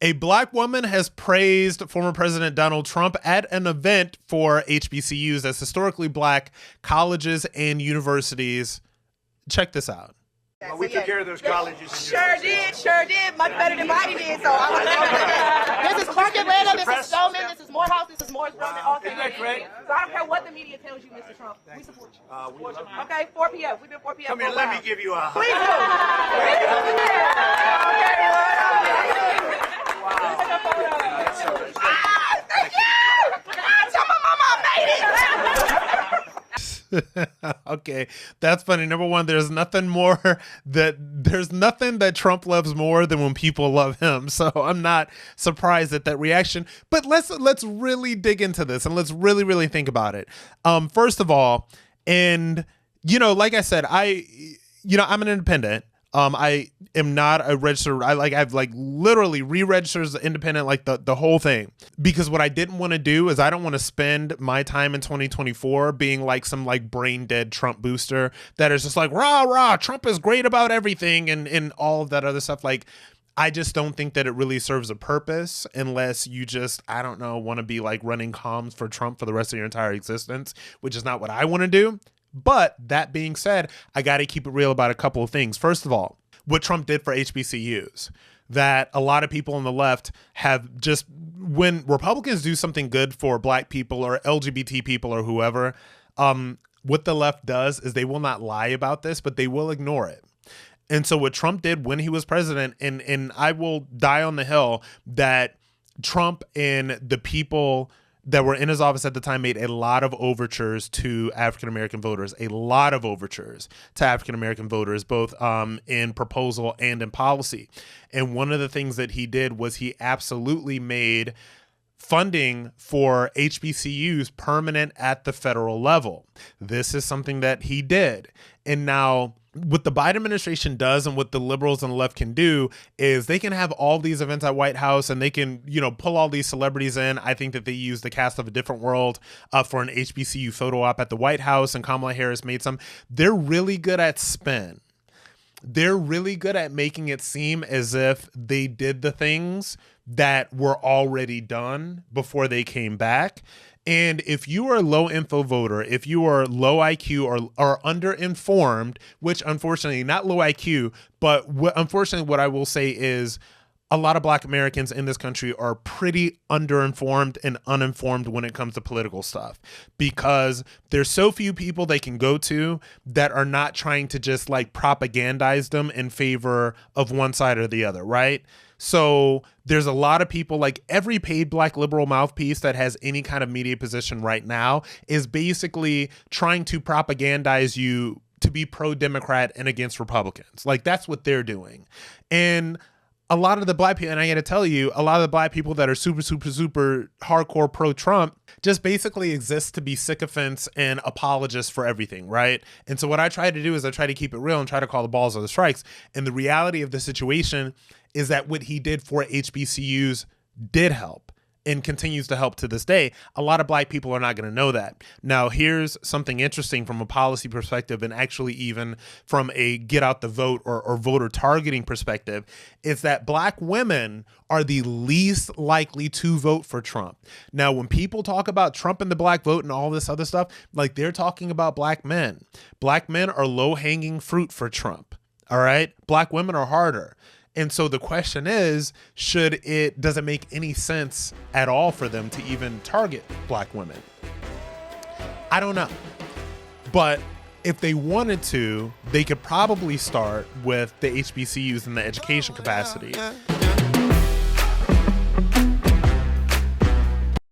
A black woman has praised former President Donald Trump at an event for HBCUs, as historically black colleges and universities. Check this out. Well, we took care of those colleges. Sure did. Much better than Biden did. So I was this is Clark Atlanta, this is Stoneman, this is Morehouse, this is Morris Brown, all Isn't that great? So I don't care what the media tells you, Mr. Trump. We support you. Okay, 4 p.m. We've been 4 p.m. Come here, let me give you a hug. Please do. Thank you. Tell my mama I made it. Okay, that's funny. Number one, there's nothing that Trump loves more than when people love him. So I'm not surprised at that reaction. But let's really dig into this and let's really think about it. First of all, and like I said, I'm an independent. I am not a registered. I've literally re-registered as an independent, like the whole thing, because what I didn't want to do is I don't want to spend my time in 2024 being like some brain dead Trump booster that is just like rah, Trump is great about everything and all of that other stuff. I just don't think that it really serves a purpose unless you just, I don't know, want to be running comms for Trump for the rest of your entire existence, which is not what I want to do. But that being said, I got to keep it real about a couple of things. First of all, what Trump did for HBCUs, that a lot of people on the left have just, when Republicans do something good for black people or LGBT people or whoever, what the left does is they will not lie about this, but they will ignore it. And so what Trump did when he was president, and I will die on the hill that Trump and the people that were in his office at the time made a lot of overtures to African-American voters, both in proposal and in policy. And one of the things that he did was he absolutely made funding for HBCUs permanent at the federal level. This is something that he did. And now what the Biden administration does and what the liberals and the left can do is they can have all these events at White House and they can, pull all these celebrities in. I think that they used the cast of A Different World for an HBCU photo op at the White House, and Kamala Harris made some. They're really good at spin. They're really good at making it seem as if they did the things that were already done before they came back. And if you are a low info voter, if you are low IQ or underinformed, which unfortunately not low IQ, but unfortunately what I will say is a lot of black Americans in this country are pretty underinformed and uninformed when it comes to political stuff, because there's so few people they can go to that are not trying to just propagandize them in favor of one side or the other, right? So there's a lot of people, every paid black liberal mouthpiece that has any kind of media position right now is basically trying to propagandize you to be pro-Democrat and against Republicans. That's what they're doing. And a lot of the black people, and I got to tell you, a lot of the black people that are super hardcore pro-Trump just basically exist to be sycophants and apologists for everything, right? And so what I try to do is I try to keep it real and try to call the balls or the strikes. And the reality of the situation is that what he did for HBCUs did help and continues to help to this day. A lot of black people are not going to know that. Now, here's something interesting from a policy perspective, and actually even from a get out the vote or voter targeting perspective, is that black women are the least likely to vote for Trump. Now, when people talk about Trump and the black vote and all this other stuff, they're talking about black men. Black men are low-hanging fruit for Trump, all right? Black women are harder. And so the question is, does it make any sense at all for them to even target black women? I don't know. But if they wanted to, they could probably start with the HBCUs in the education capacity.